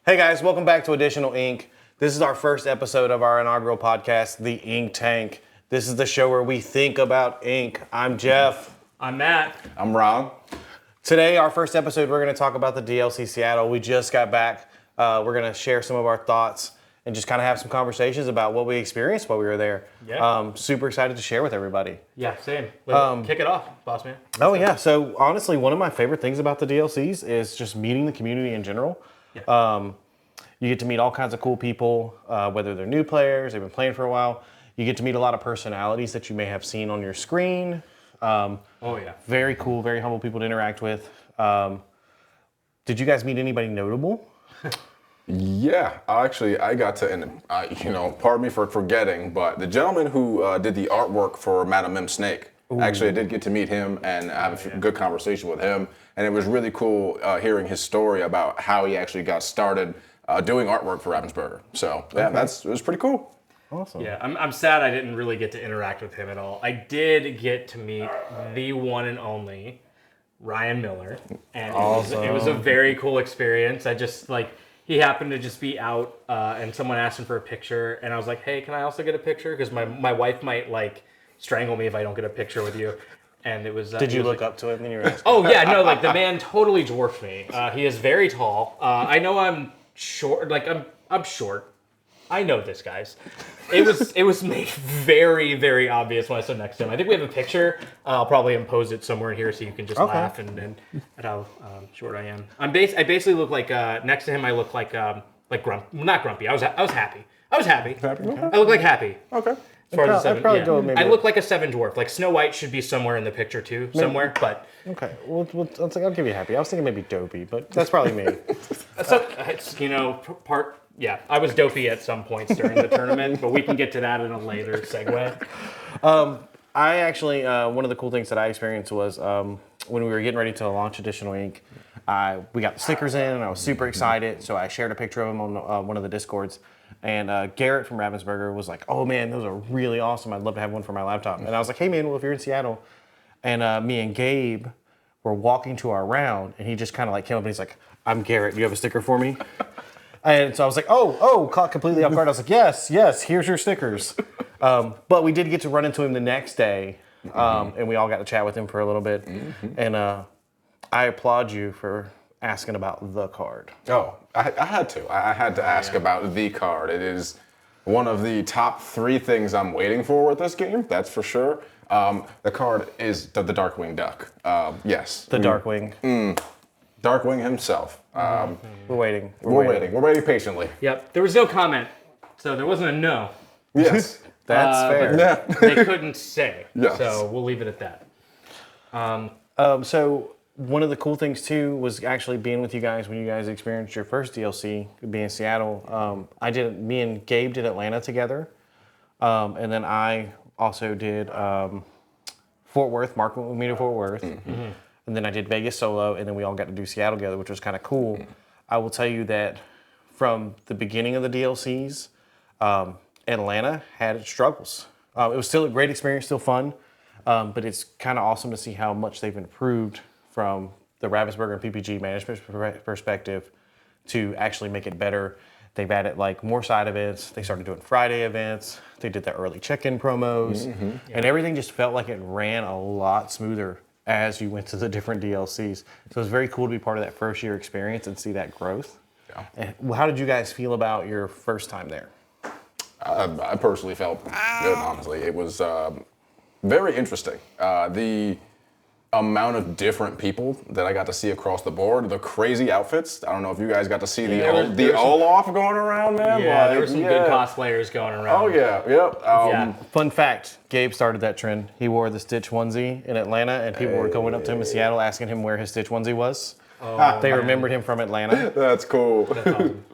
Hey guys, welcome back to Additional Ink. This is our first episode of our inaugural podcast, The Ink Tank. This is the show where we think about ink. I'm Jeff. I'm Matt. I'm Ron. Today, our first episode, we're going to talk about the DLC Seattle. We just got back. We're going to share some of our thoughts and just kind of have some conversations about what we experienced while we were there. Yeah. Super excited to share with everybody. Yeah, same. Kick it off, boss man. Oh yeah, so honestly, one of my favorite things about the DLCs is just meeting the community in general. Yeah. You get to meet all kinds of cool people, whether they're new players, they've been playing for a while. You get to meet a lot of personalities that you may have seen on your screen. Oh yeah. Very cool, very humble people to interact with. Did you guys meet anybody notable? Yeah, actually, I got to, and pardon me for forgetting, but the gentleman who did the artwork for Madam M Snake, actually, I did get to meet him and have a good conversation with him. And it was really cool hearing his story about how he actually got started doing artwork for Ravensburger. So yeah, it was pretty cool. Awesome. Yeah, I'm sad I didn't really get to interact with him at all. I did get to meet the one and only Ryan Miller, and it was a very cool experience. He happened to just be out, and someone asked him for a picture, and I was like, hey, can I also get a picture? Because my wife might strangle me if I don't get a picture with you. And it was. Did you look up to him when you were asking? Oh yeah, no, the man totally dwarfed me. He is very tall. I know I'm short. I'm short. I know this, guys. It was made very, very obvious when I stood next to him. I think we have a picture. I'll probably impose it somewhere in here so you can just laugh and at how short I am. I basically look like next to him. I look like not grumpy. I was happy. I was happy. Okay. I look like happy. Okay. As far as the I'd probably go maybe. I look like a 7 dwarf. Like Snow White should be somewhere in the picture too, somewhere. But Okay, I'll give you happy. I was thinking maybe dopey, but that's probably me. it's part. Yeah, I was dopey at some points during the tournament, but we can get to that in a later segue. I actually, one of the cool things that I experienced was when we were getting ready to launch Additional Ink, we got the stickers in and I was super excited. So I shared a picture of them on one of the Discords. And Garrett from Ravensburger was like, oh man, those are really awesome. I'd love to have one for my laptop. And I was like, hey man, well, if you're in Seattle, and me and Gabe were walking to our round and he just kind of came up and he's like, I'm Garrett, do you have a sticker for me? And so I was like, caught completely off guard. I was like, yes, here's your stickers. But we did get to run into him the next day, and we all got to chat with him for a little bit. And I applaud you for asking about the card. Oh, I had to. I had to ask about the card. It is one of the top 3 things I'm waiting for with this game, that's for sure. The card is the Darkwing Duck. Yes. The Darkwing. Darkwing himself. We're waiting. We're waiting. We're waiting patiently. Yep, there was no comment, so there wasn't a no. Yes. That's fair. Yeah. They couldn't say, Yes. so we'll leave it at that. So one of the cool things too was actually being with you guys when you guys experienced your first DLC, being in Seattle. Me and Gabe did Atlanta together, and then I also did Fort Worth. Mark went with me to Fort Worth, and then I did Vegas solo, and then we all got to do Seattle together, which was kind of cool. I will tell you that from the beginning of the DLCs, Atlanta had its struggles. It was still a great experience, still fun, but it's kind of awesome to see how much they've improved from the Ravensburger and PPG management perspective to actually make it better. They've added more side events. They started doing Friday events. They did the early check-in promos, and everything just felt like it ran a lot smoother as you went to the different DLCs. So it was very cool to be part of that first year experience and see that growth. Yeah. And how did you guys feel about your first time there? I personally felt good, honestly. It was very interesting. The amount of different people that I got to see across the board, the crazy outfits. I don't know if you guys got to see the Olaf going around, man. Yeah, there were some good cosplayers going around. Oh, yeah, yep. Fun fact, Gabe started that trend. He wore the Stitch onesie in Atlanta, and people were going up to him in Seattle asking him where his Stitch onesie was. They remembered him from Atlanta. That's cool. That's awesome.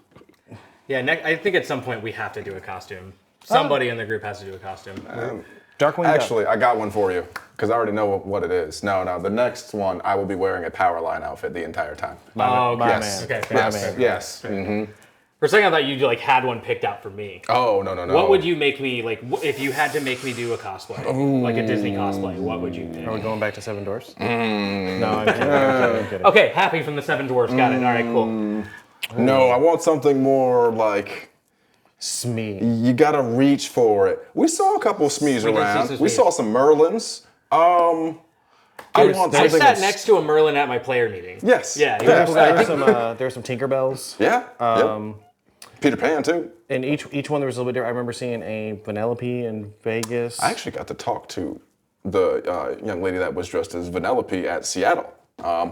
Yeah, I think at some point we have to do a costume. Somebody in the group has to do a costume. Darkwing Actually, I got one for you, because I already know what it is. No, the next one, I will be wearing a Powerline outfit the entire time. My Yes. man. Okay, Yes, man. yes. For a second, I thought you had one picked out for me. Oh, no. What would you make me, if you had to make me do a cosplay, like a Disney cosplay, what would you pick? Are we going back to Seven Dwarfs? No, I'm kidding. Okay, Happy from the 7 Dwarfs, got it. All right, cool. No, I want something more like Smee. you gotta reach for it. We saw a couple of Smees We did see around. some We Smees. saw some Merlins. I want I something sat next to a Merlin at my player meeting. Yes. Yeah. he Yes. was- There were some Tinkerbells. Yeah. Yep. Peter Pan too. And each one there was a little bit different. I remember seeing a Vanellope in Vegas. I actually got to talk to the young lady that was dressed as Vanellope at Seattle,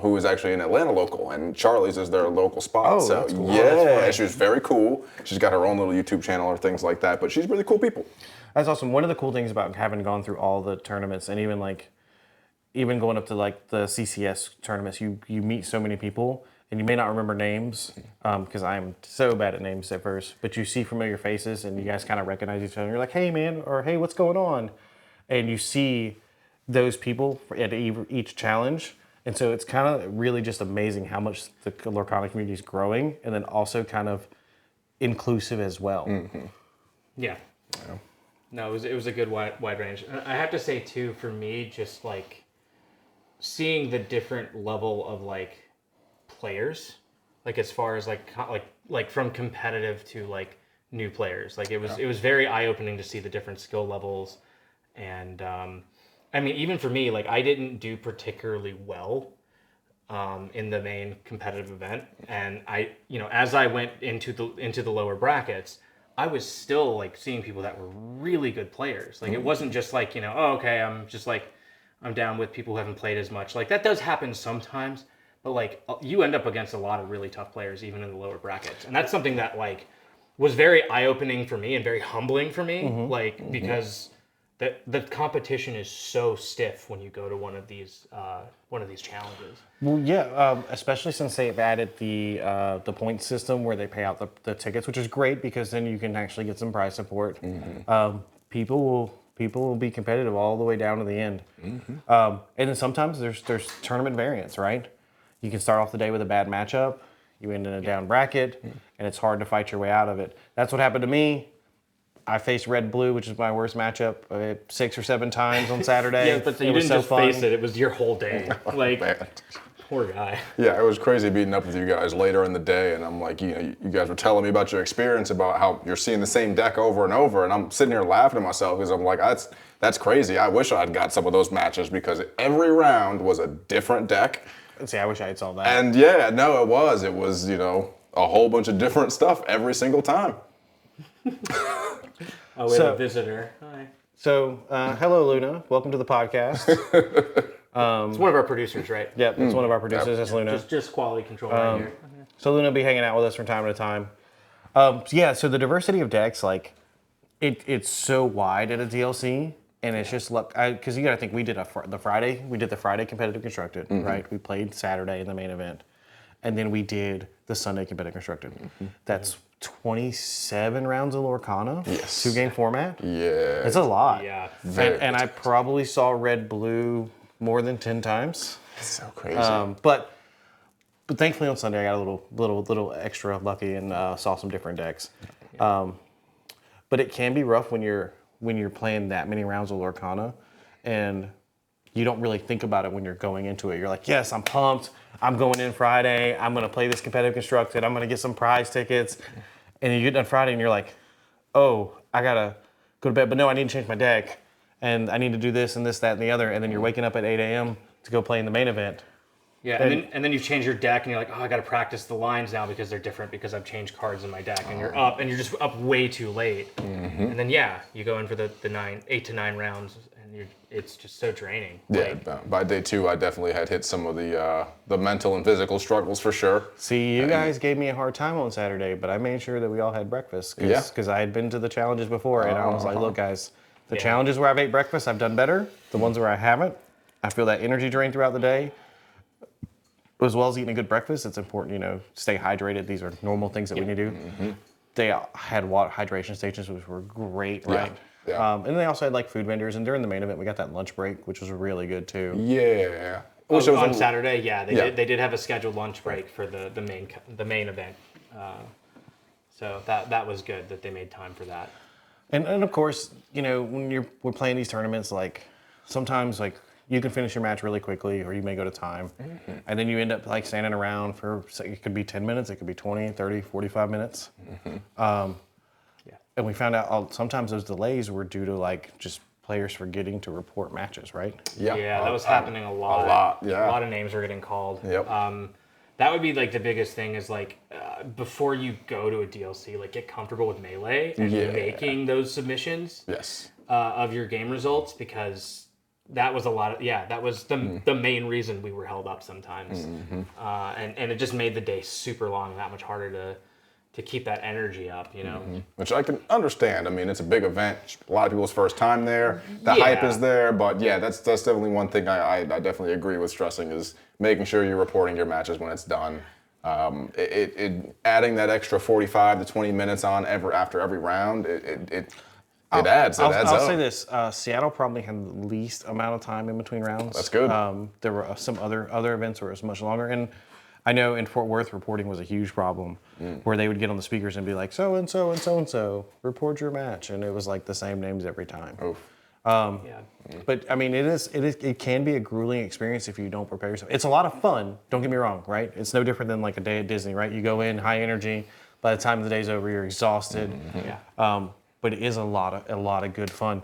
who is actually an Atlanta local, and Charlie's is their local spot. Oh, so that's cool. yeah, she was very cool. She's got her own little YouTube channel or things like that, but she's really cool people. That's awesome. One of the cool things about having gone through all the tournaments and even going up to like the CCS tournaments, you meet so many people and you may not remember names because I'm so bad at names at first, but you see familiar faces and you guys kind of recognize each other. And you're like, hey man, or hey, what's going on? And you see those people at each challenge. And so it's kind of really just amazing how much the Lorcana community is growing and then also kind of inclusive as well. Mm-hmm. Yeah. No, it was a good wide range. And I have to say too, for me, just like seeing the different level of like players, like as far as like from competitive to like new players, like it was very eye opening to see the different skill levels, and I mean even for me, like I didn't do particularly well in the main competitive event, and I as I went into the lower brackets, I was still like seeing people that were really good players. Like it wasn't just like, oh, okay, I'm down with people who haven't played as much. Like that does happen sometimes, but like you end up against a lot of really tough players even in the lower brackets. And that's something that like was very eye-opening for me and very humbling for me, because the competition is so stiff when you go to one of these challenges. Well, yeah, especially since they've added the point system where they pay out the tickets, which is great because then you can actually get some prize support. People will be competitive all the way down to the end, and then sometimes there's tournament variance, right? You can start off the day with a bad matchup, you end in a down bracket, and it's hard to fight your way out of it. That's what happened to me. I faced red blue, which is my worst matchup, 6 or 7 times on Saturday. Yeah, but you didn't just face it; it was your whole day. Like, poor guy. Yeah, it was crazy meeting up with you guys later in the day, and I'm like, you guys were telling me about your experience, about how you're seeing the same deck over and over, and I'm sitting here laughing to myself because I'm like, that's crazy. I wish I'd got some of those matches because every round was a different deck. See, I wish I had saw that. And yeah, no, it was a whole bunch of different stuff every single time. Oh, we have a visitor. Hi. So, hello, Luna. Welcome to the podcast. It's one of our producers, right? Yep, it's one of our producers. That's Luna. Just quality control right here. So Luna will be hanging out with us from time to time. So the diversity of decks, like, it's so wide at a DLC, and it's just luck. Because you got to think, we did the Friday competitive constructed, right? We played Saturday in the main event, and then we did the Sunday competitive constructed. That's 27 rounds of Lorcana, Yes. 2-game format. Yeah. It's a lot. Yeah. And I probably saw red blue more than 10 times. It's so crazy. But thankfully on Sunday I got a little extra lucky and saw some different decks. But it can be rough when you're playing that many rounds of Lorcana, and you don't really think about it when you're going into it. You're like, yes, I'm pumped. I'm going in Friday. I'm going to play this competitive constructed. I'm going to get some prize tickets. And you get done Friday and you're like, oh, I got to go to bed. But no, I need to change my deck. And I need to do this and this, that, and the other. And then you're waking up at 8 a.m. to go play in the main event. Yeah, and then you change your deck and you're like, oh, I got to practice the lines now because they're different because I've changed cards in my deck. And you're up and you're just up way too late. And then, you go in for the 8 to 9 rounds and it's just so draining. Yeah, by day 2, I definitely had hit some of the mental and physical struggles for sure. See, you guys gave me a hard time on Saturday, but I made sure that we all had breakfast. Because I had been to the challenges before, and I was like, look, guys, the challenges where I've ate breakfast, I've done better. The ones where I haven't, I feel that energy drain throughout the day. As well as eating a good breakfast, it's important, to stay hydrated. These are normal things that we need to do. They had water hydration stations, which were great, right? Yeah. And they also had like food vendors, and during the main event, we got that lunch break, which was really good too. Yeah. On Saturday, they did have a scheduled lunch break for the main event. So that was good that they made time for that. And of course, when we're playing these tournaments, like sometimes like you can finish your match really quickly, or you may go to time. And then you end up like standing around for, it could be 10 minutes, it could be 20, 30, 45 minutes. And we found out sometimes those delays were due to like just players forgetting to report matches, right? Yeah, that was happening a lot. A lot, yeah. A lot of names were getting called. Yep. That would be like the biggest thing is like before you go to a DLC, like get comfortable with Melee and making those submissions Yes. Of your game results, because that was a lot of, that was the main reason we were held up sometimes. And it just made the day super long, that much harder to keep that energy up, you know. Which I can understand. I mean, it's a big event. A lot of people's first time there. The hype is there, but yeah, that's definitely one thing I definitely agree with stressing is making sure you're reporting your matches when it's done. Adding that extra 45 to 20 minutes on after every round, it adds. I'll say this: Seattle probably had the least amount of time in between rounds. That's good. There were some other events where it was much longer, and I know in Fort Worth reporting was a huge problem, where they would get on the speakers and be like, so and so and so and so, report your match, and it was like the same names every time. But I mean, it can be a grueling experience if you don't prepare yourself. It's a lot of fun. Don't get me wrong, right? It's no different than like a day at Disney, right? You go in high energy. By the time the day's over, you're exhausted. But it is a lot of good fun.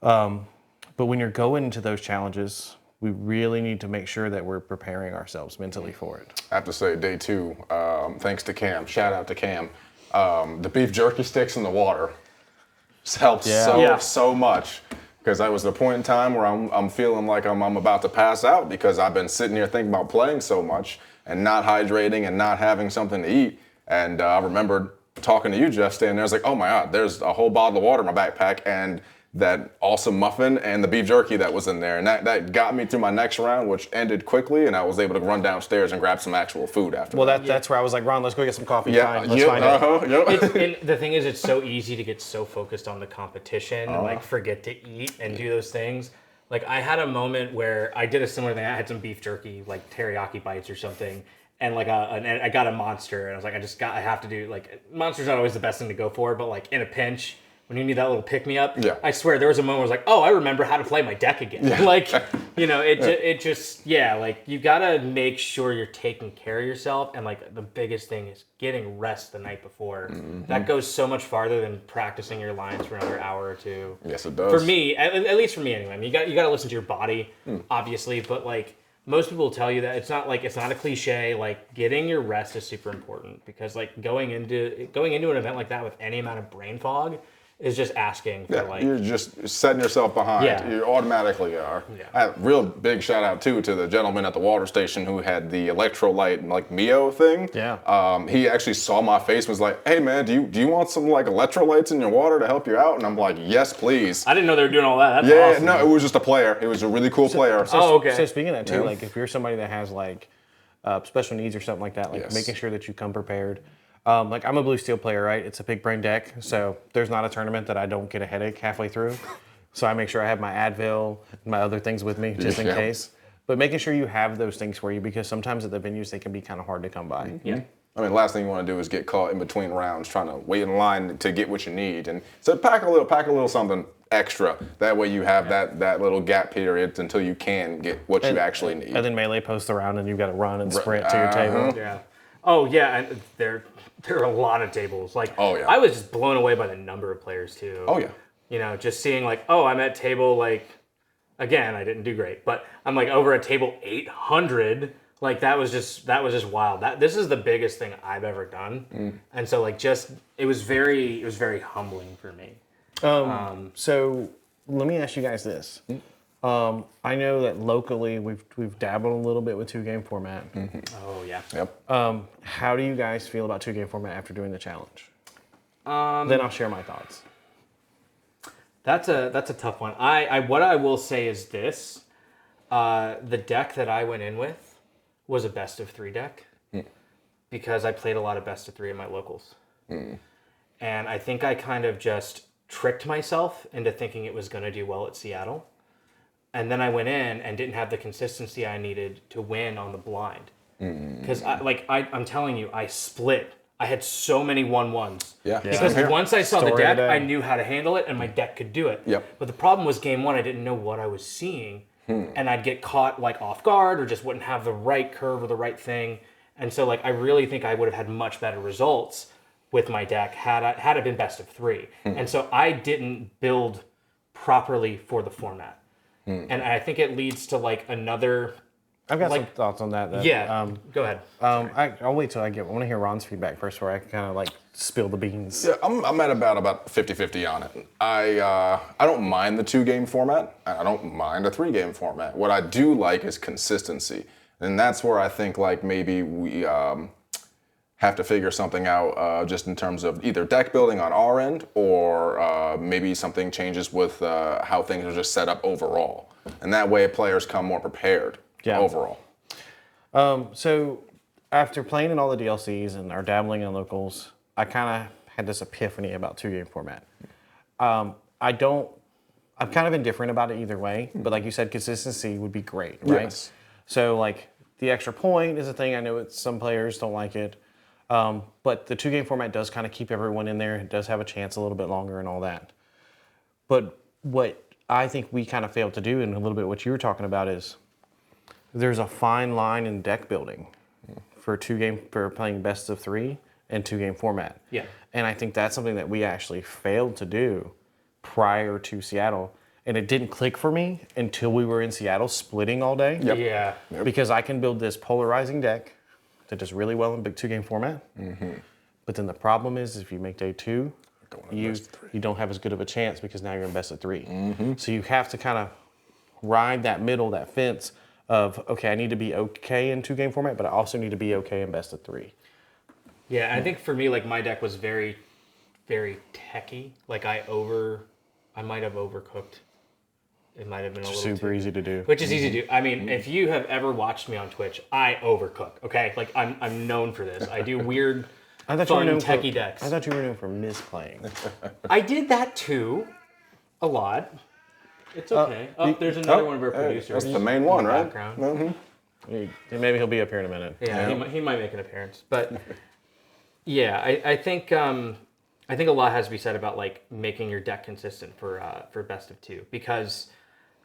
But when you're going into those challenges, we really need to make sure that we're preparing ourselves mentally for it. I have to say, day 2, thanks to Cam, shout out to Cam, the beef jerky sticks in the water helped so much. Because that was the point in time where I'm feeling like I'm about to pass out because I've been sitting here thinking about playing so much and not hydrating and not having something to eat. And I remembered talking to you, Jeff, standing there. I was like, oh my God, there's a whole bottle of water in my backpack and that awesome muffin and the beef jerky that was in there. And that got me through my next round, which ended quickly, and I was able to run downstairs and grab some actual food after. Well, that's where I was like, Ron, let's go get some coffee. Let's find it. And the thing is, it's so easy to get so focused on the competition and like forget to eat and do those things. Like I had a moment where I did a similar thing. I had some beef jerky, like teriyaki bites or something, and like I got a monster, and I was like, I have to do, like, monster's not always the best thing to go for, but like in a pinch, when you need that little pick me up, I swear there was a moment where I was like, oh, I remember how to play my deck again. Like, you know, it just like you gotta make sure you're taking care of yourself, and like the biggest thing is getting rest the night before. That goes so much farther than practicing your lines for another hour or two. Yes, it does. For me, at least for me anyway. I mean, you got to listen to your body, obviously, but like most people will tell you that it's not a cliche. Like getting your rest is super important, because like going into an event like that with any amount of brain fog is just asking for like... You're just setting yourself behind. You automatically are. A real big shout out too to the gentleman at the water station who had the electrolyte like Mio thing. He actually saw my face and was like, hey man, do you want some like electrolytes in your water to help you out? And I'm like, yes, please. I didn't know they were doing all that. That's awesome. No, it was just a player. It was a really cool player. So speaking of that too, like if you're somebody that has like special needs or something like that, like making sure that you come prepared. Like I'm a blue steel player, right? It's a big brain deck, so there's not a tournament that I don't get a headache halfway through. So I make sure I have my Advil and my other things with me just in case. But making sure you have those things for you, because sometimes at the venues they can be kind of hard to come by. I mean, last thing you want to do is get caught in between rounds trying to wait in line to get what you need. And so pack a little something extra. That way you have that little gap period until you can get what you actually need. And then Melee posts around and you've got to run and sprint to your table. Oh yeah, and there are a lot of tables. Like, I was just blown away by the number of players too. You know, just seeing like, I'm at table like, again, I didn't do great, but I'm like over at table 800. Like that was just wild. This is the biggest thing I've ever done, and so like it was very humbling for me. So let me ask you guys this. I know that locally we've dabbled a little bit with 2-game format. Oh yeah. Yep. How do you guys feel about 2-game format after doing the challenge? Then I'll share my thoughts. That's a tough one. What I will say is this: the deck that I went in with was a best of 3 deck, because I played a lot of best of 3 in my locals, and I think I kind of just tricked myself into thinking it was going to do well at Seattle. And then I went in and didn't have the consistency I needed to win on the blind. Because I'm telling you, I split. I had so many 1-1s. Because once I saw the deck, I knew how to handle it and my deck could do it. But the problem was game 1, I didn't know what I was seeing. and I'd get caught like off guard or just wouldn't have the right curve or the right thing. And so like I really think I would have had much better results with my deck had it been best of 3. And so I didn't build properly for the format. And I think it leads to like another. I've got like, some thoughts on that. Yeah. Go ahead. I'll wait till I want to hear Ron's feedback first, before I can kind of like spill the beans. Yeah, I'm at about 50-50 on it. I don't mind the 2-game format, and I don't mind a 3-game format. What I do like is consistency, and that's where I think like maybe we have to figure something out just in terms of either deck building on our end, or maybe something changes with how things are just set up overall, and that way players come more prepared overall. So after playing in all the DLCs and our dabbling in locals, I kind of had this epiphany about 2-game format. I'm kind of indifferent about it either way, but like you said, consistency would be great, right? Yes. So like the extra point is a thing. I know some players don't like it, but the 2-game format does kind of keep everyone in there. It does have a chance a little bit longer and all that. But what I think we kind of failed to do, and a little bit what you were talking about, is there's a fine line in deck building for playing best of 3 and 2-game format. Yeah. And I think that's something that we actually failed to do prior to Seattle. And it didn't click for me until we were in Seattle splitting all day. Yep. Yeah. Because I can build this polarizing deck that does really well in big 2-game format. But then the problem is if you make day 2, you don't have as good of a chance because now you're in best of 3. So you have to kind of ride that middle, that fence of, okay, I need to be okay in 2-game format, but I also need to be okay in best of 3. Yeah, I think for me, like my deck was very, very techy. Like I might have overcooked. It might have been a little Super easy to do. Which is easy to do. I mean, if you have ever watched me on Twitch, I overcook. Okay, like I'm known for this. I do weird, fun techie decks. I thought you were known for misplaying. I did that too, a lot. It's okay. There's another one of our producers. That's the main one, right? Background. Maybe he'll be up here in a minute. Yeah, he might make an appearance. But yeah, I think a lot has to be said about like making your deck consistent for best of 2, because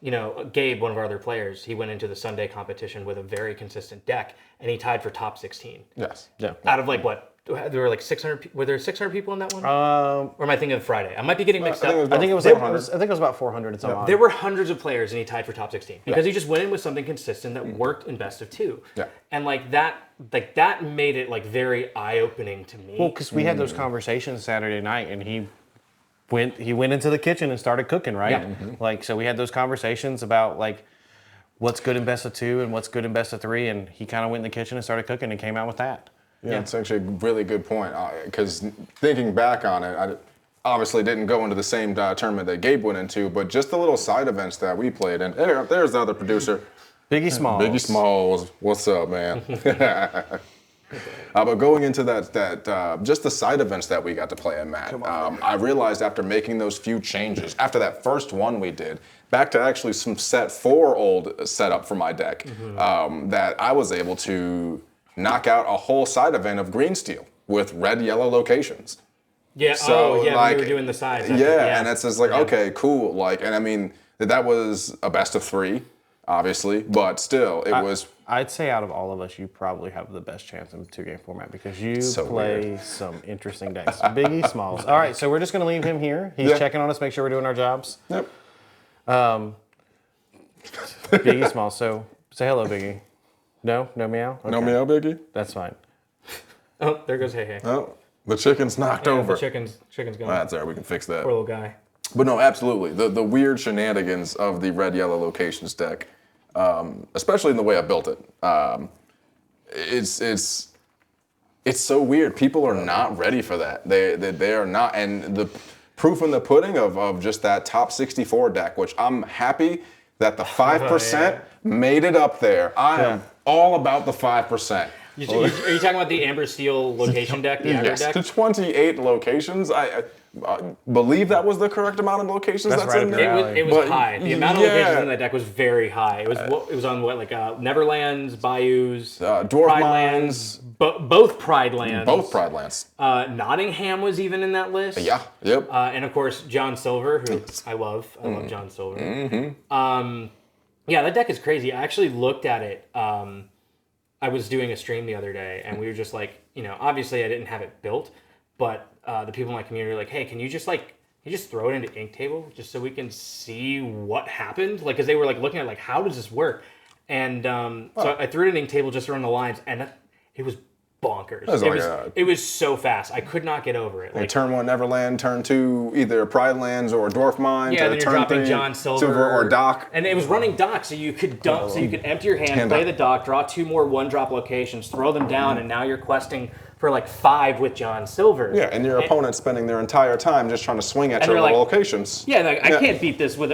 you know Gabe, one of our other players, he went into the Sunday competition with a very consistent deck, and he tied for top 16. Yes. Yeah. Out of like what? There were like 600. Were there 600 people in that one? Or am I thinking of Friday? I might be getting mixed up. I think it was 400. I think it was about 400 and some odd. There were hundreds of players, and he tied for top 16 because he just went in with something consistent that worked in best of 2. Yeah. And like that made it like very eye-opening to me. Well, because we had those conversations Saturday night, and he went into the kitchen and started cooking, right? Yeah. Like, so we had those conversations about like what's good in best of 2 and what's good in best of 3, and he kind of went in the kitchen and started cooking and came out with that. Yeah, it's actually a really good point. Because thinking back on it, I obviously didn't go into the same tournament that Gabe went into, but just the little side events that we played in. There's the other producer. Biggie Smalls. Biggie Smalls, what's up, man? But going into that just the side events that we got to play in, Matt, I realized after making those few changes, after that first one we did, back to actually some set 4 old setup for my deck, that I was able to knock out a whole side event of green steel with red-yellow locations. Yeah. So, like, we were doing the sides. Yeah, and it's just like, okay, cool. Like, and I mean, that was a best of 3, obviously, but still, it was. I'd say out of all of us, you probably have the best chance in the 2-game format because you play some interesting decks. Biggie Smalls. All right, so we're just going to leave him here. He's checking on us, make sure we're doing our jobs. Yep. Biggie Smalls. So say hello, Biggie. No meow? Okay. No meow, Biggie? That's fine. Oh, there goes Hey. Oh, the chicken's knocked over. The chicken's gone. That's all right, we can fix that. Poor little guy. But no, absolutely. The weird shenanigans of the red-yellow locations deck, especially in the way I built it, it's so weird. People are not ready for that. They are not. And the proof in the pudding of just that top 64 deck, which I'm happy that the 5% made it up there. I am all about the 5%. Are you talking about the Amber Steel location deck, the Amber deck? To 28 locations. I believe that was the correct amount of locations that's right in up there. your alley. It was high. The amount of locations in that deck was very high. It was on Neverlands, Bayous, Dwarf Pride Mines. Lands, both Pride Lands. Both Pride Lands. Nottingham was even in that list. Yeah, yep. And of course, John Silver, who I love. I love John Silver. Yeah, that deck is crazy. I actually looked at it. I was doing a stream the other day, and we were just like, obviously I didn't have it built, but the people in my community were like, hey, can you just throw it into Inktable just so we can see what happened? Like, because they were like looking at like, how does this work? And so I threw it in Inktable just to run the lines, and it was bonkers. It was so fast. I could not get over it. Like turn 1 Neverland, turn 2 either Pride Lands or Dwarf Mine. Yeah, then you're turn dropping 3, John Silver or Dock. And it was running Dock, so you could dump, so you could empty your hand, play the Dock, draw 2 more 1-drop locations, throw them down, and now you're questing for like 5 with John Silver. Yeah, and your opponent's spending their entire time just trying to swing at your locations. Yeah, like, I can't hit this with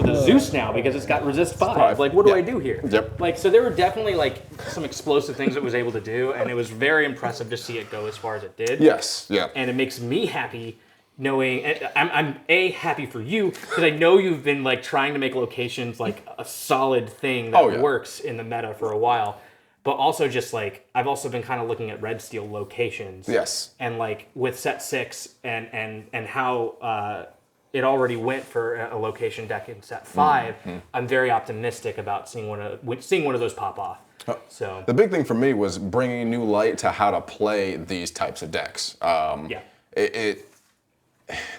a Zeus now because it's got resist 5. Like, what do I do here? Yep. Like, so there were definitely like some explosive things it was able to do, and it was very impressive to see it go as far as it did. Yes, yeah. And it makes me happy knowing, I'm happy for you because I know you've been like trying to make locations like a solid thing that works in the meta for a while. But also just like, I've also been kind of looking at red steel locations. Yes. And like with set 6 and how it already went for a location deck in set 5, I'm very optimistic about seeing one of those pop off. So the big thing for me was bringing new light to how to play these types of decks.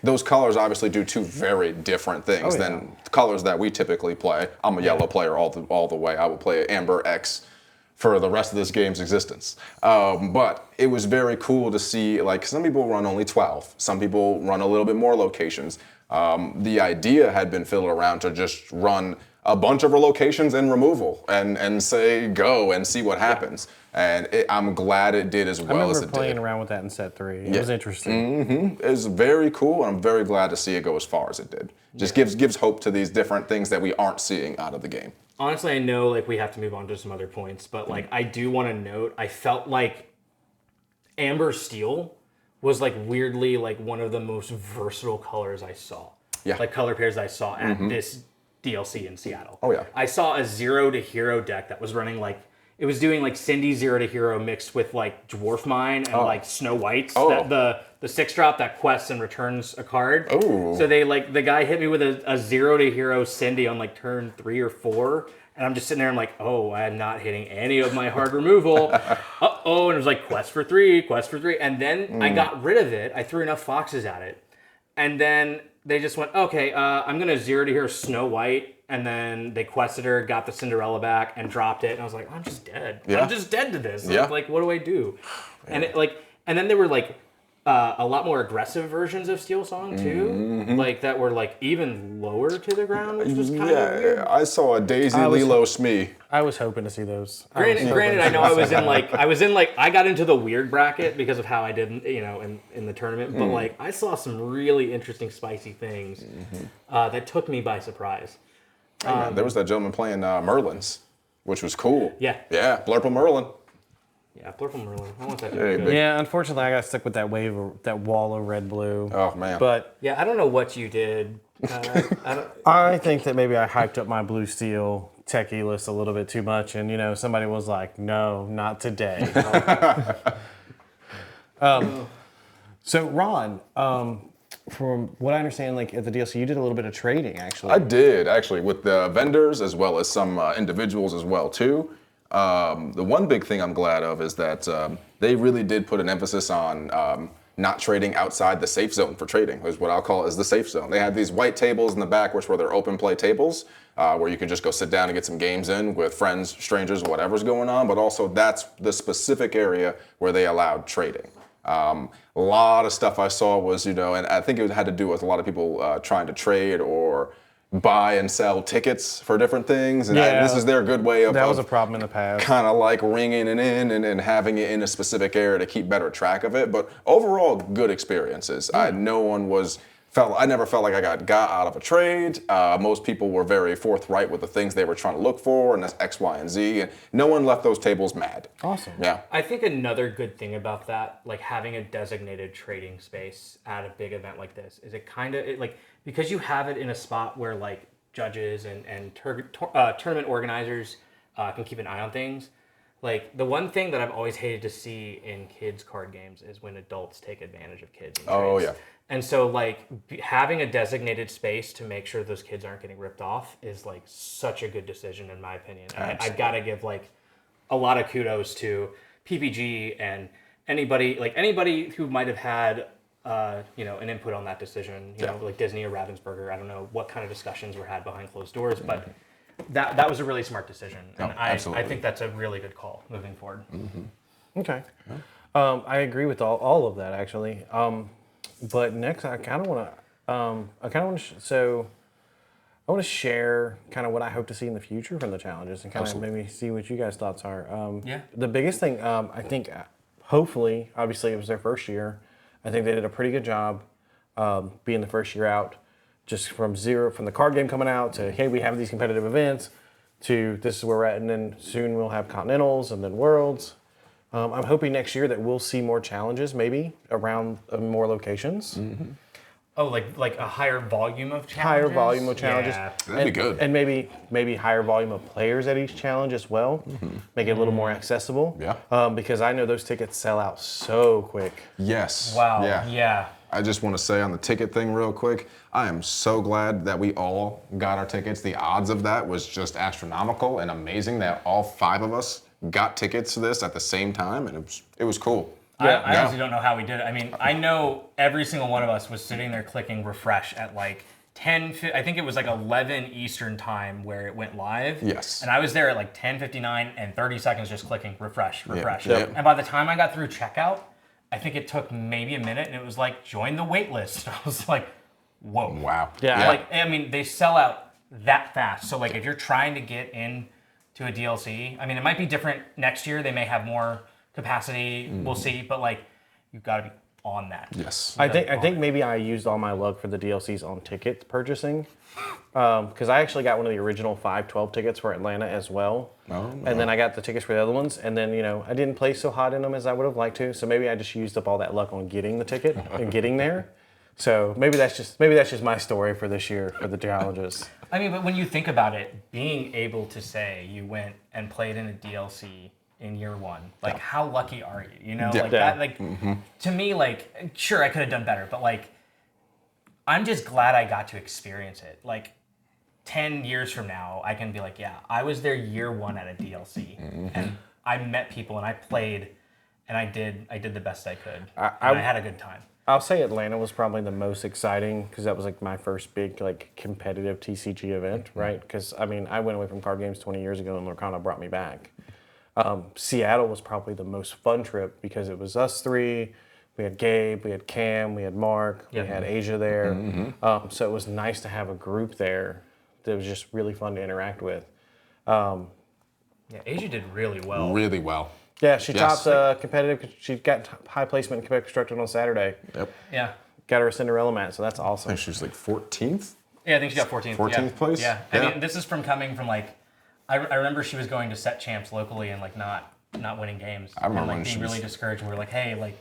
Those colors obviously do 2 very different things than colors that we typically play. I'm a yellow player all the way. I will play Amber X for the rest of this game's existence. But it was very cool to see, like, some people run only 12. Some people run a little bit more locations. The idea had been fiddled around to just run a bunch of locations and removal and say go and see what happens. And I'm glad it did as well as it did. I remember playing around with that in set 3. It was interesting. It was very cool, and I'm very glad to see it go as far as it did. Just gives hope to these different things that we aren't seeing out of the game. Honestly, I know like we have to move on to some other points, but like I do want to note, I felt like Amber Steel was like weirdly like one of the most versatile colors I saw. Yeah. Like color pairs I saw at this DLC in Seattle. Oh yeah. I saw a 0 to hero deck that was running like, it was doing like Cindy 0 to hero mixed with like Dwarf Mine and like Snow Whites. The 6-drop that quests and returns a card. Oh. So they like, the guy hit me with a 0 to hero Cindy on like turn 3 or 4. And I'm just sitting there, I'm like, oh, I'm not hitting any of my hard removal. And it was like quest for 3. And then I got rid of it. I threw enough foxes at it. And then they just went, okay, I'm going to 0 to hero Snow White. And then they quested her, got the Cinderella back, and dropped it. And I was like, I'm just dead. Yeah. I'm just dead to this. Yeah. Like, what do I do? And it like, and then there were like a lot more aggressive versions of Steel Song too, like that were like even lower to the ground, which was kind of weird. I saw a Daisy Lilo Smee. I was hoping to see those. Granted, I know I got into the weird bracket because of how I did, in the tournament. But like, I saw some really interesting, spicy things that took me by surprise. There was that gentleman playing Merlins, which was cool. Yeah. Yeah, Blurple Merlin. Yeah, Purple Merlin. I want that to Hey, be good. Yeah, unfortunately, I got stuck with that that wall of red-blue. Oh, man. But Yeah, I don't know what you did. I think that maybe I hyped up my blue steel techie list a little bit too much, and somebody was like, "No, not today." So Ron, from what I understand, like at the DLC, you did a little bit of trading actually. I did, actually, with the vendors as well as some individuals as well, too. The one big thing I'm glad of is that they really did put an emphasis on not trading outside the safe zone for trading, is what I'll call is the safe zone. They had these white tables in the back, which were their open play tables, where you could just go sit down and get some games in with friends, strangers, whatever's going on, but also that's the specific area where they allowed trading. A lot of stuff I saw was, and I think it had to do with a lot of people trying to trade or buy and sell tickets for different things. And this is their good way of... That was a problem in the past. Kind of like ringing it in and having it in a specific area to keep better track of it. But overall, good experiences. I never felt like I got out of a trade. Most people were very forthright with the things they were trying to look for, and that's X, Y, and Z. And no one left those tables mad. Awesome. Yeah. I think another good thing about that, like having a designated trading space at a big event like this, is because you have it in a spot where like judges and tournament organizers can keep an eye on things. Like, the one thing that I've always hated to see in kids' card games is when adults take advantage of kids. Oh, yeah. And so, like, having a designated space to make sure those kids aren't getting ripped off is, like, such a good decision, in my opinion. I've got to give, like, a lot of kudos to PPG and anybody who might have had, an input on that decision, you know, like Disney or Ravensburger. I don't know what kind of discussions were had behind closed doors, but that was a really smart decision. And I think that's a really good call moving forward. Okay. I agree with all of that, actually. But next, I kind of want to, I want to share kind of what I hope to see in the future from the challenges and kind of maybe see what you guys' thoughts are. The biggest thing, I think, hopefully, obviously it was their first year. I think they did a pretty good job being the first year out, just from the card game coming out to, hey, we have these competitive events, to this is where we're at, and then soon we'll have Continentals and then Worlds. I'm hoping next year that we'll see more challenges, maybe around more locations. Oh, like a higher volume of challenges? Higher volume of challenges. Yeah. That'd be good. And maybe higher volume of players at each challenge as well. Make it a little more accessible. Yeah. Because I know those tickets sell out so quick. Yes. Wow. Yeah. I just want to say on the ticket thing real quick, I am so glad that we all got our tickets. The odds of that was just astronomical and amazing that all 5 of us got tickets to this at the same time, and it was cool. I honestly don't know how we did it. I mean, I know every single one of us was sitting there clicking refresh at like 10, I think it was like 11 Eastern time where it went live. Yes. And I was there at like 10:59 and 30 seconds just clicking refresh. Yep. And by the time I got through checkout, I think it took maybe a minute and it was like, join the wait list. I was like, whoa. Wow. Yeah. Like, I mean, they sell out that fast. So like if you're trying to get in to a DLC, I mean, it might be different next year. They may have more capacity. We'll see. But like, you've got to be on that. Yes. I think maybe I used all my luck for the DLCs on ticket purchasing, because I actually got one of the original 512 tickets for Atlanta as well, and then I got the tickets for the other ones, and then I didn't play so hot in them as I would have liked to, so maybe I just used up all that luck on getting the ticket and getting there. So maybe that's just my story for this year for the challenges. I mean, but when you think about it, being able to say you went and played in a DLC in year one, like how lucky are you? You know, like that, like to me, like sure I could have done better, but like I'm just glad I got to experience it. Like 10 years from now, I can be like, yeah, I was there year one at a DLC, and I met people and I played, and I did the best I could. I had a good time. I'll say Atlanta was probably the most exciting because that was like my first big like competitive TCG event, right? Because I mean, I went away from card games 20 years ago, and Lorcana brought me back. Seattle was probably the most fun trip because it was us 3. We had Gabe, we had Cam, we had Mark, we had Asia there. So it was nice to have a group there that was just really fun to interact with. Yeah, Asia did really well. Really well. Yeah, she topped competitive. She got high placement in competitive constructed on Saturday. Yep. Yeah. Got her a Cinderella mat, so that's awesome. I think she was like 14th. Yeah, I think she got 14th. 14th place? Yeah. I mean, this is from coming from like, I remember she was going to set champs locally and like not winning games. I remember and, like when being she was... really discouraged. And we were like, hey, like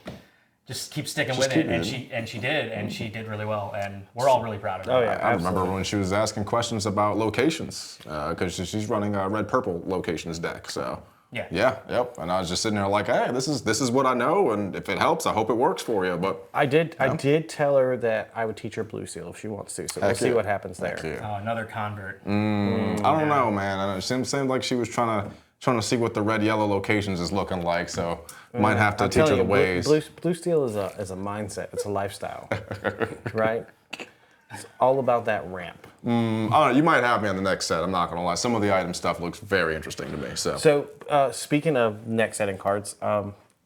just keep sticking with it. And she did really well, and we're all really proud of her. Oh yeah, I remember when she was asking questions about locations because she's running a red purple locations deck. So yep. And I was just sitting there like, hey, this is what I know, and if it helps, I hope it works for you. But I did tell her that I would teach her blue seal if she wants to. So we'll see what happens there. Oh, another convert. I don't know, man. It seemed like she was trying to see what the red yellow locations is looking like. So might have to teach her the ways. Blue steel is a mindset. It's a lifestyle, right? It's all about that ramp. I don't know, you might have me on the next set. I'm not gonna lie. Some of the item stuff looks very interesting to me. So speaking of next setting cards,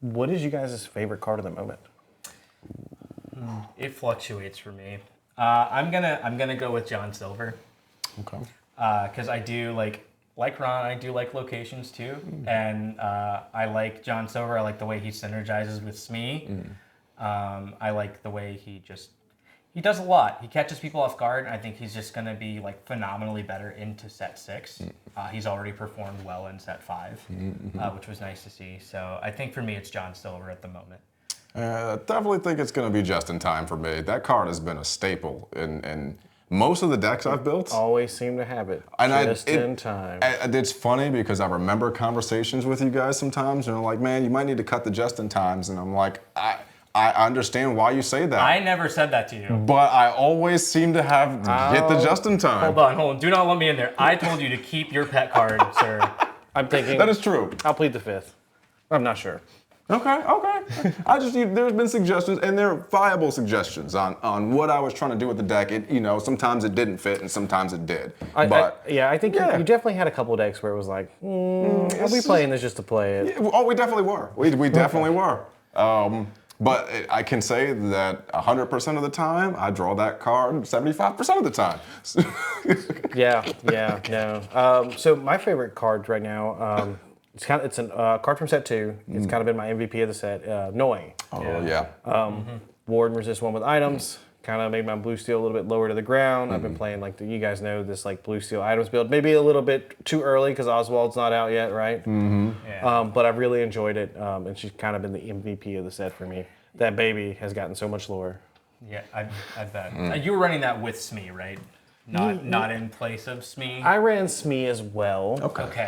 what is you guys' favorite card of the moment? It fluctuates for me. I'm gonna go with John Silver. Okay. Because I do like Ron, I do like locations too, and I like John Silver. I like the way he synergizes with Smee. I like the way he does a lot. He catches people off guard. I think he's just going to be like phenomenally better into set 6. He's already performed well in set 5, which was nice to see. So I think for me, it's John Silver at the moment. Definitely think it's going to be just in time for me. That card has been a staple in Most of the decks I've built, Always seem to have it and just in time. It's funny because I remember conversations with you guys sometimes, and they're like, "Man, you might need to cut the just in times," and I'm like, I understand why you say that. I never said that to you. But I always seem to have get the just in time. Hold on. Do not let me in there. I told you to keep your pet card, sir. I'm thinking That is true. I'll plead the fifth. I'm not sure. Okay. There's been suggestions, and they're viable suggestions on what I was trying to do with the deck. Sometimes it didn't fit, and sometimes it did. I think you definitely had a couple of decks where it was like, are we playing this just to play it? Oh, we definitely were. We definitely were. But I can say that 100% of the time, I draw that card 75% of the time. No. So my favorite card right now, it's a card from set 2. It's kind of been my MVP of the set, Noi. Oh, yeah. Ward and resist 1 with items. Kind of made my blue steel a little bit lower to the ground. I've been playing you guys know this blue steel items build. Maybe a little bit too early because Oswald's not out yet, right? Yeah. But I've really enjoyed it, and she's kind of been the MVP of the set for me. That baby has gotten so much lore. Yeah, I bet. You were running that with Smee, right? Not in place of Smee? I ran Smee as well. Okay.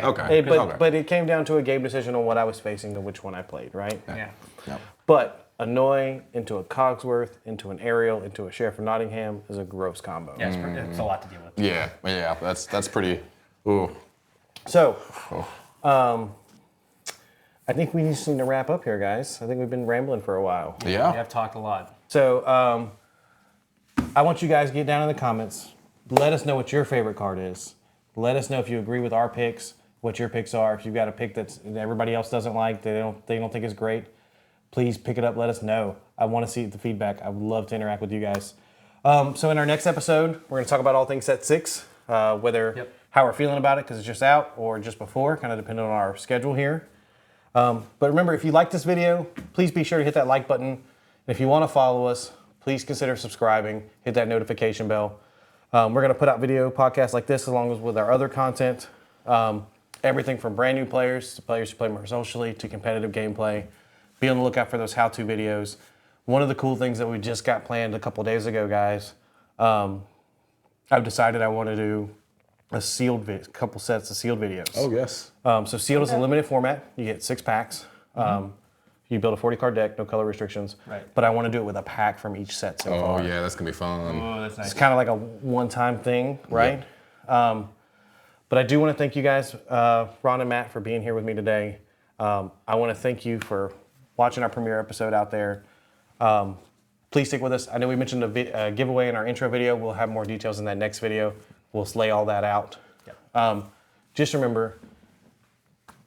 But it came down to a game decision on what I was facing and which one I played, right? Yeah. But a Noi into a Cogsworth, into an Ariel, into a Sheriff of Nottingham is a gross combo. Yeah, it's a lot to deal with. Yeah. That's pretty. Ooh. So, I think we just need to wrap up here, guys. I think we've been rambling for a while. Yeah. We have talked a lot. So, I want you guys to get down in the comments. Let us know what your favorite card is. Let us know if you agree with our picks, what your picks are. If you've got a pick that everybody else doesn't like, they don't think is great, please pick it up. Let us know. I want to see the feedback. I would love to interact with you guys. So in our next episode, we're going to talk about all things set 6, how we're feeling about it because it's just out or just before, kind of depending on our schedule here. But remember, if you like this video, please be sure to hit that like button. And if you want to follow us, please consider subscribing. Hit that notification bell. We're going to put out video podcasts like this along with our other content. Everything from brand new players to players who play more socially to competitive gameplay. Be on the lookout for those how-to videos. One of the cool things that we just got planned a couple days ago, guys, I've decided I want to do a couple sets of sealed videos. Oh, yes. So sealed is a limited format. You get 6 packs. You build a 40-card deck, no color restrictions. Right. But I want to do it with a pack from each set so far. Oh, yeah, that's going to be fun. Oh, that's nice. It's kind of like a one-time thing, right? But I do want to thank you guys, Ron and Matt, for being here with me today. I want to thank you for watching our premiere episode out there. Please stick with us. I know we mentioned a giveaway in our intro video. We'll have more details in that next video. We'll lay all that out. Just remember,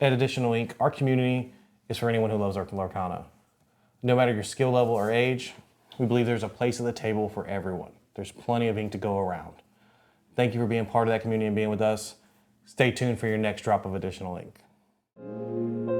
at Additional Ink, our community is for anyone who loves Lorcana. No matter your skill level or age, we believe there's a place at the table for everyone. There's plenty of ink to go around. Thank you for being part of that community and being with us. Stay tuned for your next drop of Additional Ink.